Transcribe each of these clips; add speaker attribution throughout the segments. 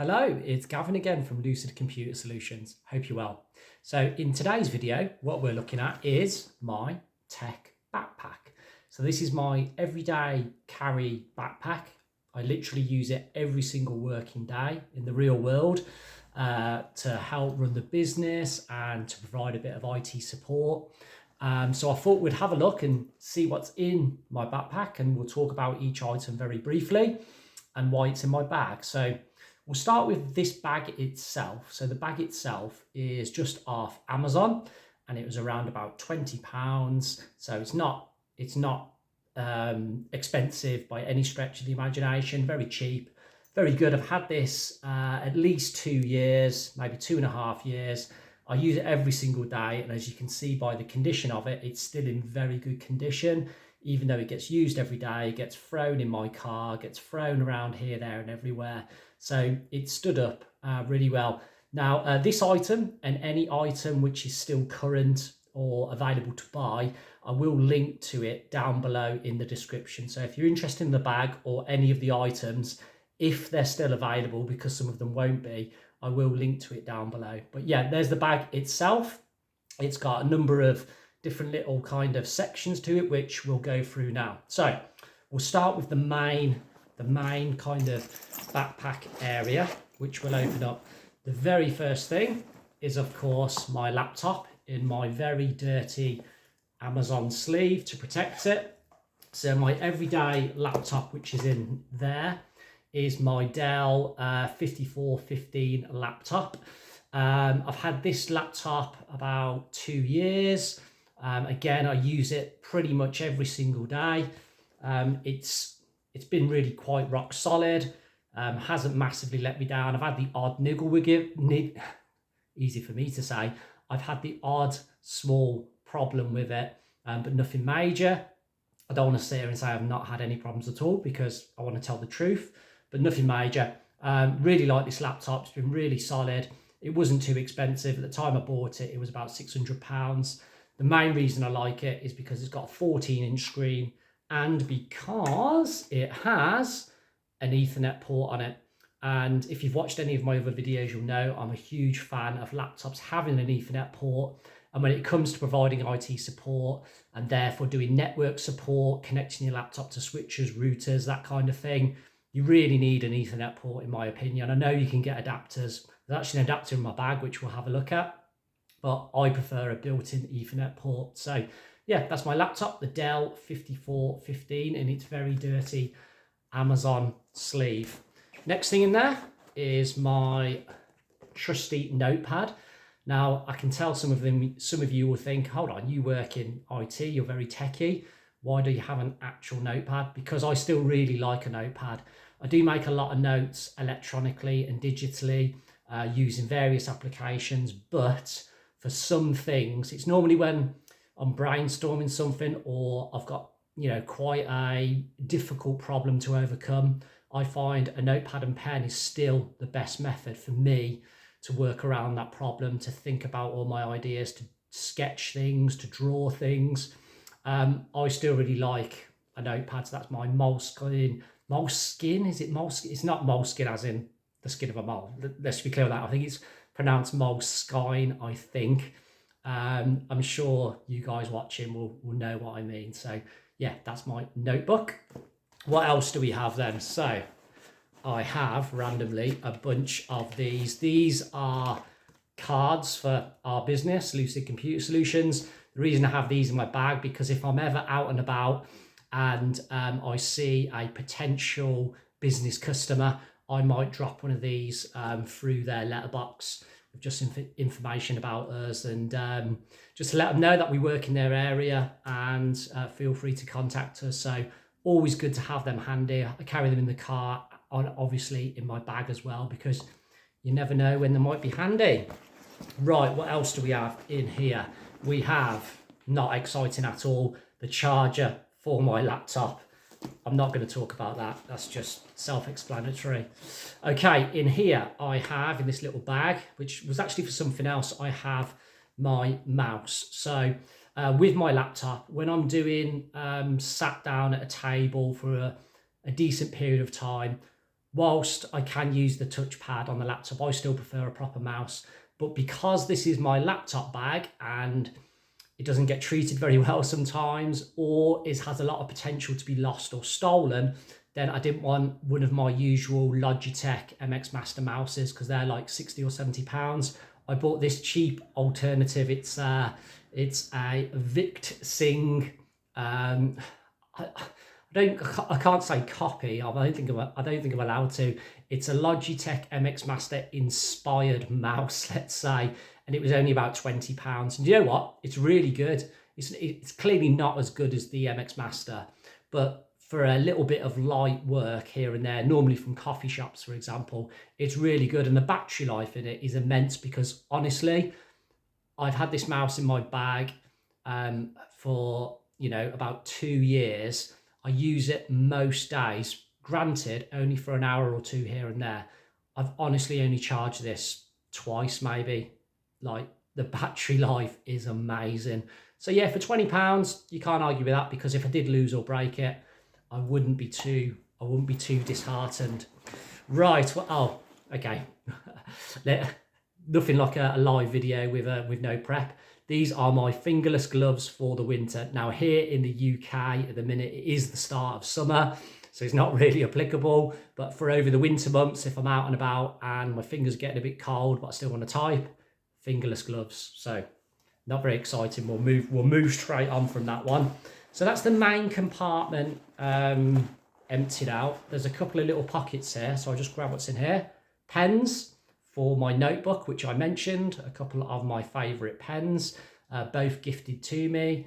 Speaker 1: Hello, it's Gavin again from Lucid Computer Solutions. Hope you're well. So in today's video, what we're looking at is my tech backpack. So this is my everyday carry backpack. I literally use it every single working day in the real world to help run the business and to provide a bit of IT support. So I thought we'd have a look and see what's in my backpack, and we'll talk about each item very briefly and why it's in my bag. So we'll start with this bag itself. So the bag itself is just off Amazon and it was around about £20. So it's not expensive by any stretch of the imagination, very cheap, very good. I've had this at least 2 years, maybe 2.5 years. I use it every single day, and as you can see by the condition of it, it's still in very good condition. Even though it gets used every day, it gets thrown in my car, gets thrown around here, there and everywhere. So it stood up really well. Now, this item and any item which is still current or available to buy, I will link to it down below in the description. So if you're interested in the bag or any of the items, if they're still available, because some of them won't be, I will link to it down below. But yeah, there's the bag itself. It's got a number of different little kind of sections to it, which we'll go through now. So we'll start with the main kind of backpack area, which we'll open up. The very first thing is, of course, my laptop in my very dirty Amazon sleeve to protect it. So my everyday laptop, which is in there, is my Dell 5415 laptop. I've had this laptop about 2 years. Again, I use it pretty much every single day. It's been really quite rock solid. Hasn't massively let me down. I've had the odd niggle with it. Easy for me to say. I've had the odd small problem with it, but nothing major. I don't want to sit here and say I've not had any problems at all, because I want to tell the truth, but nothing major. Really like this laptop. It's been really solid. It wasn't too expensive. At the time I bought it, it was about £600. The main reason I like it is because it's got a 14-inch screen and because it has an Ethernet port on it. And if you've watched any of my other videos, you'll know I'm a huge fan of laptops having an Ethernet port. And when it comes to providing IT support and therefore doing network support, connecting your laptop to switches, routers, that kind of thing, you really need an Ethernet port, in my opinion. I know you can get adapters. There's actually an adapter in my bag, which we'll have a look at, but I prefer a built-in Ethernet port. So yeah, that's my laptop, the Dell 5415, in its very dirty Amazon sleeve. Next thing in there is my trusty notepad. Now, I can tell some of you will think, hold on, you work in IT, you're very techie. Why do you have an actual notepad? Because I still really like a notepad. I do make a lot of notes electronically and digitally using various applications, but for some things, it's normally when I'm brainstorming something or I've got, quite a difficult problem to overcome. I find a notepad and pen is still the best method for me to work around that problem, to think about all my ideas, to sketch things, to draw things. I still really like a notepad, so that's my moleskin. Moleskin, is it moleskin? It's not moleskin as in the skin of a mole. Let's be clear on that. I think it's pronounced moleskine, I think. I'm sure you guys watching will know what I mean. So yeah, that's my notebook. What else do we have then? So I have randomly a bunch of these. These are cards for our business, Lucid Computer Solutions. The reason I have these in my bag, because if I'm ever out and about and I see a potential business customer, I might drop one of these through their letterbox with just information about us, and just to let them know that we work in their area, and feel free to contact us. So always good to have them handy. I carry them in the car, obviously in my bag as well, because you never know when they might be handy. Right, what else do we have in here? We have, not exciting at all, the charger for my laptop. I'm not going to talk about that. That's just self-explanatory. Okay, in here I have, in this little bag, which was actually for something else, I have my mouse. So with my laptop, when I'm doing sat down at a table for a decent period of time, whilst I can use the touchpad on the laptop, I still prefer a proper mouse. But because this is my laptop bag and it doesn't get treated very well sometimes, or it has a lot of potential to be lost or stolen, then I didn't want one of my usual Logitech MX Master mouses because they're like 60 or 70 pounds. I bought this cheap alternative. It's a Vict Sing. I can't say copy. I don't think I'm allowed to. It's a Logitech MX Master inspired mouse, let's say, and it was only about £20. And you know what? It's really good. It's clearly not as good as the MX Master, but for a little bit of light work here and there, normally from coffee shops, for example, it's really good. And the battery life in it is immense because honestly, I've had this mouse in my bag for, about 2 years. I use it most days, granted, only for an hour or two here and there. I've honestly only charged this twice, maybe. Like, the battery life is amazing. So yeah, for £20, you can't argue with that, because if I did lose or break it, I wouldn't be too disheartened. Right, well, oh, okay. Nothing like a live video with no prep. These are my fingerless gloves for the winter. Now here in the UK at the minute, it is the start of summer, so it's not really applicable. But for over the winter months, if I'm out and about and my fingers getting a bit cold, but I still want to type, fingerless gloves. So not very exciting. We'll move straight on from that one. So that's the main compartment emptied out. There's a couple of little pockets here, so I'll just grab what's in here. Pens for my notebook, which I mentioned, a couple of my favourite pens, both gifted to me.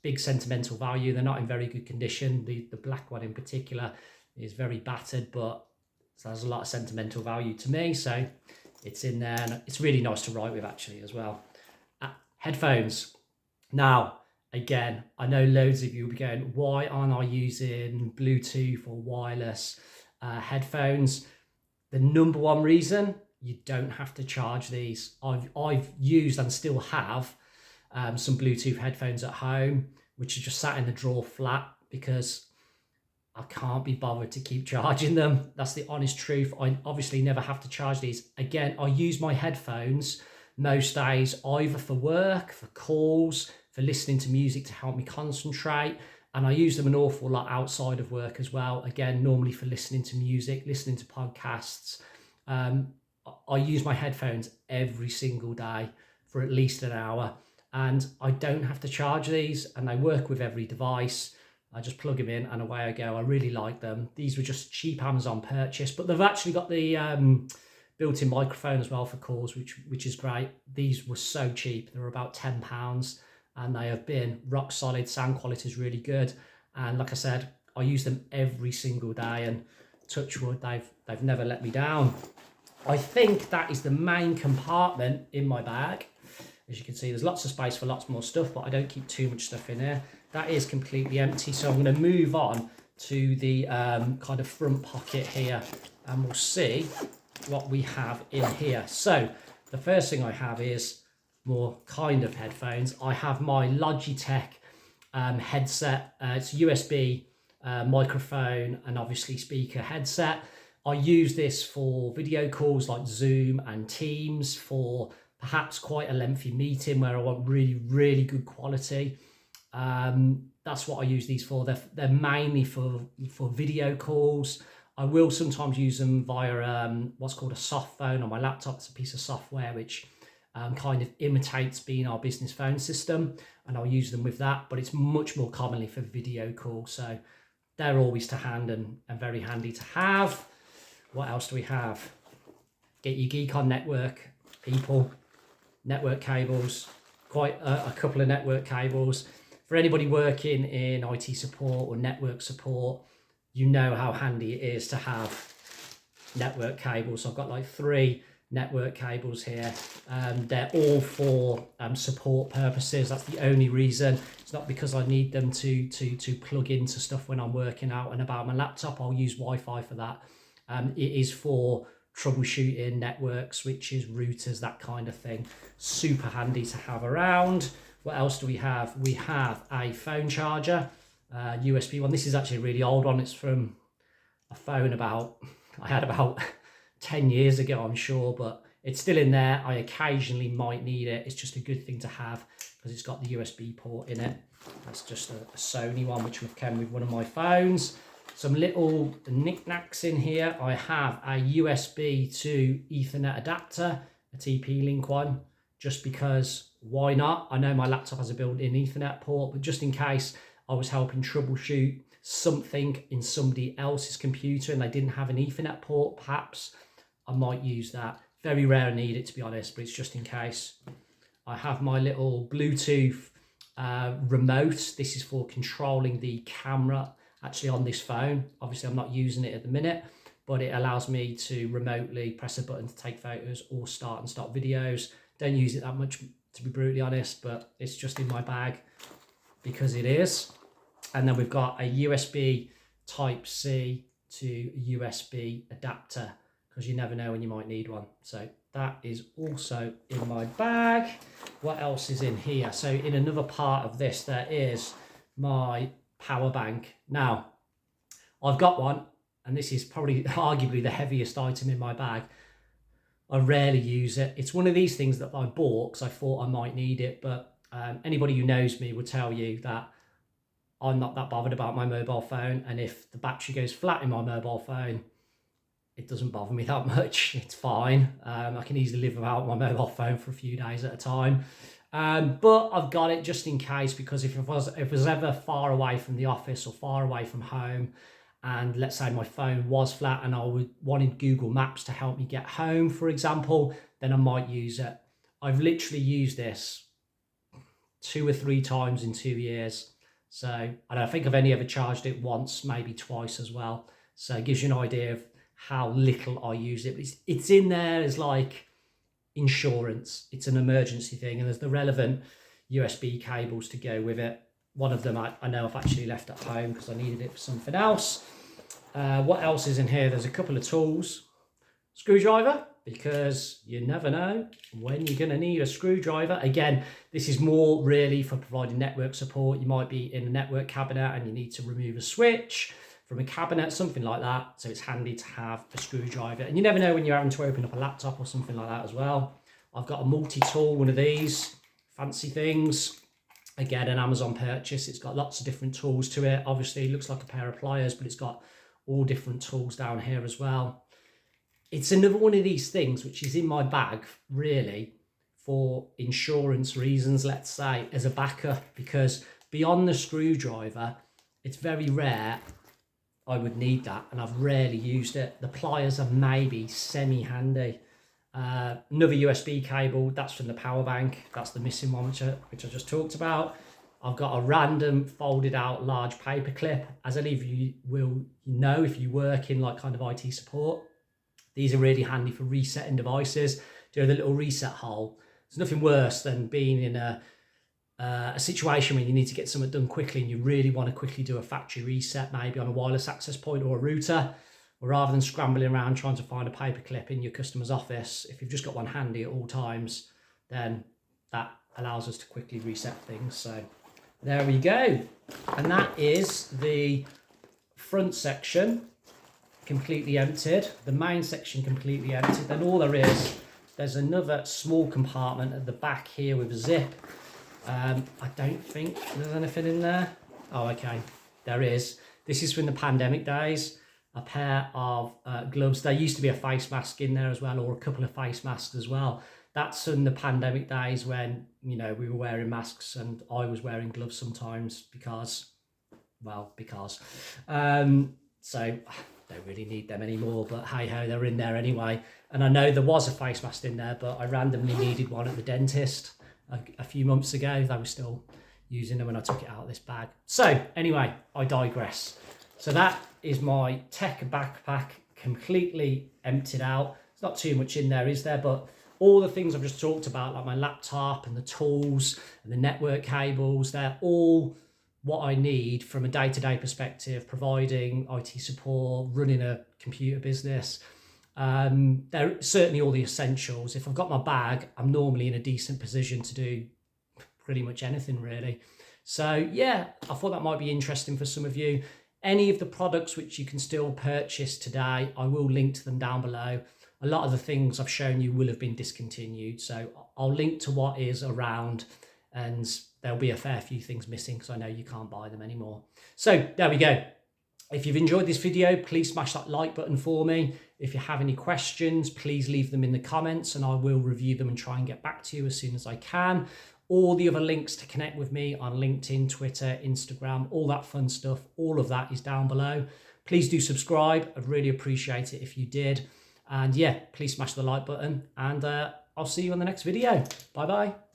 Speaker 1: Big sentimental value. They're not in very good condition. The black one in particular is very battered, but there's a lot of sentimental value to me, so it's in there, and it's really nice to write with actually as well. Headphones. Now, again, I know loads of you will be going, why aren't I using Bluetooth or wireless headphones? The number one reason, you don't have to charge these. I've used and still have some Bluetooth headphones at home, which are just sat in the drawer flat because I can't be bothered to keep charging them. That's the honest truth. I obviously never have to charge these. Again, I use my headphones most days either for work, for calls, for listening to music to help me concentrate. And I use them an awful lot outside of work as well. Again, normally for listening to music, listening to podcasts. I use my headphones every single day for at least an hour. And I don't have to charge these, and they work with every device. I just plug them in and away I go. I really like them. These were just cheap Amazon purchase, but they've actually got the built-in microphone as well for calls, which is great. These were so cheap. They were about £10. And they have been rock solid. Sound quality is really good, and like I said, I use them every single day, and touch wood, they've never let me down. I think that is the main compartment in my bag. As you can see, there's lots of space for lots more stuff, but I don't keep too much stuff in here. That is completely empty, so I'm going to move on to the kind of front pocket here, and we'll see what we have in here. So the first thing I have is more kind of headphones. I have my Logitech headset. It's a USB microphone and obviously speaker headset. I use this for video calls like Zoom and Teams, for perhaps quite a lengthy meeting where I want really, really good quality. That's what I use these for. They're mainly for video calls. I will sometimes use them via what's called a soft phone on my laptop. It's a piece of software which kind of imitates being our business phone system, and I'll use them with that, but it's much more commonly for video calls, so they're always to hand and very handy to have. What else do we have? Get your geek on network, people. Network cables, quite a couple of network cables. For anybody working in IT support or network support, you know how handy it is to have network cables. So I've got like 3 network cables here. They're all for support purposes. That's the only reason. It's not because I need them to plug into stuff when I'm working out and about my laptop. I'll use Wi-Fi for that. It is for troubleshooting network switches, routers, that kind of thing. Super handy to have around. What else do we have? We have a phone charger, USB one. This is actually a really old one. It's from a phone I had about 10 years ago, I'm sure, but it's still in there. I occasionally might need it. It's just a good thing to have because it's got the USB port in it. That's just a Sony one, which came with one of my phones. Some little knickknacks in here. I have a USB to Ethernet adapter, a TP-Link one, just because why not? I know my laptop has a built-in Ethernet port, but just in case I was helping troubleshoot something in somebody else's computer and they didn't have an Ethernet port, perhaps I might use that. Very rare I need it, to be honest, but it's just in case. I have my little Bluetooth remote. This is for controlling the camera actually on this phone. Obviously I'm not using it at the minute, but it allows me to remotely press a button to take photos or start and stop videos. Don't use it that much, to be brutally honest, but it's just in my bag because it is. And then we've got a USB Type-C to USB adapter, because you never know when you might need one. So that is also in my bag. What else is in here? So in another part of this, there is my power bank. Now, I've got one, and this is probably arguably the heaviest item in my bag. I rarely use it. It's one of these things that I bought because I thought I might need it, but anybody who knows me would tell you that I'm not that bothered about my mobile phone, and if the battery goes flat in my mobile phone, it doesn't bother me that much. It's fine. I can easily live without my mobile phone for a few days at a time. But I've got it just in case, because if I was ever far away from the office or far away from home, and let's say my phone was flat and I wanted Google Maps to help me get home, for example, then I might use it. I've literally used this 2 or 3 times in 2 years. So I don't think I've only ever charged it once, maybe twice as well. So it gives you an idea of how little I use it. But it's in there as like insurance. It's an emergency thing, and there's the relevant USB cables to go with it. One of them I know I've actually left at home because I needed it for something else. What else is in here? There's a couple of tools. Screwdriver, because you never know when you're going to need a screwdriver. Again, this is more really for providing network support. You might be in a network cabinet and you need to remove a switch from a cabinet, something like that. So it's handy to have a screwdriver. And you never know when you're having to open up a laptop or something like that as well. I've got a multi-tool, one of these fancy things. Again, an Amazon purchase. It's got lots of different tools to it. Obviously, it looks like a pair of pliers, but it's got all different tools down here as well. It's another one of these things which is in my bag, really, for insurance reasons, let's say, as a backup, because beyond the screwdriver, it's very rare I would need that, and I've rarely used it. The pliers are maybe semi-handy. Another USB cable, that's from the power bank. That's the missing one, which I just talked about. I've got a random folded out large paper clip. As any of you will know if you work in like kind of IT support, these are really handy for resetting devices. Do the little reset hole. There's nothing worse than being in a situation where you need to get something done quickly and you really want to quickly do a factory reset, maybe on a wireless access point or a router. Or rather than scrambling around trying to find a paper clip in your customer's office, if you've just got one handy at all times, then that allows us to quickly reset things. So there we go. And that is the front section completely emptied, the main section completely emptied. Then all there is, there's another small compartment at the back here with a zip. I don't think there's anything in there. Oh, okay, there is. This is from the pandemic days. A pair of gloves. There used to be a face mask in there as well, or a couple of face masks as well. That's in the pandemic days when, you know, we were wearing masks and I was wearing gloves sometimes because. So don't really need them anymore, but hey ho, they're in there anyway. And I know there was a face mask in there, but I randomly needed one at the dentist a few months ago. They were still using them when I took it out of this bag. So anyway, I digress. So that is my tech backpack completely emptied out. There's not too much in there, is there? But all the things I've just talked about, like my laptop and the tools and the network cables, they're all what I need from a day-to-day perspective, providing IT support, running a computer business. They're certainly all the essentials. If I've got my bag, I'm normally in a decent position to do pretty much anything really. So yeah, I thought that might be interesting for some of you. Any of the products which you can still purchase today, I will link to them down below. A lot of the things I've shown you will have been discontinued, so I'll link to what is around, and there'll be a fair few things missing because I know you can't buy them anymore. So there we go. If you've enjoyed this video, please smash that like button for me. If you have any questions, please leave them in the comments and I will review them and try and get back to you as soon as I can. All the other links to connect with me on LinkedIn, Twitter, Instagram, all that fun stuff, all of that is down below. Please do subscribe. I'd really appreciate it if you did. And yeah, please smash the like button, and I'll see you on the next video. Bye bye.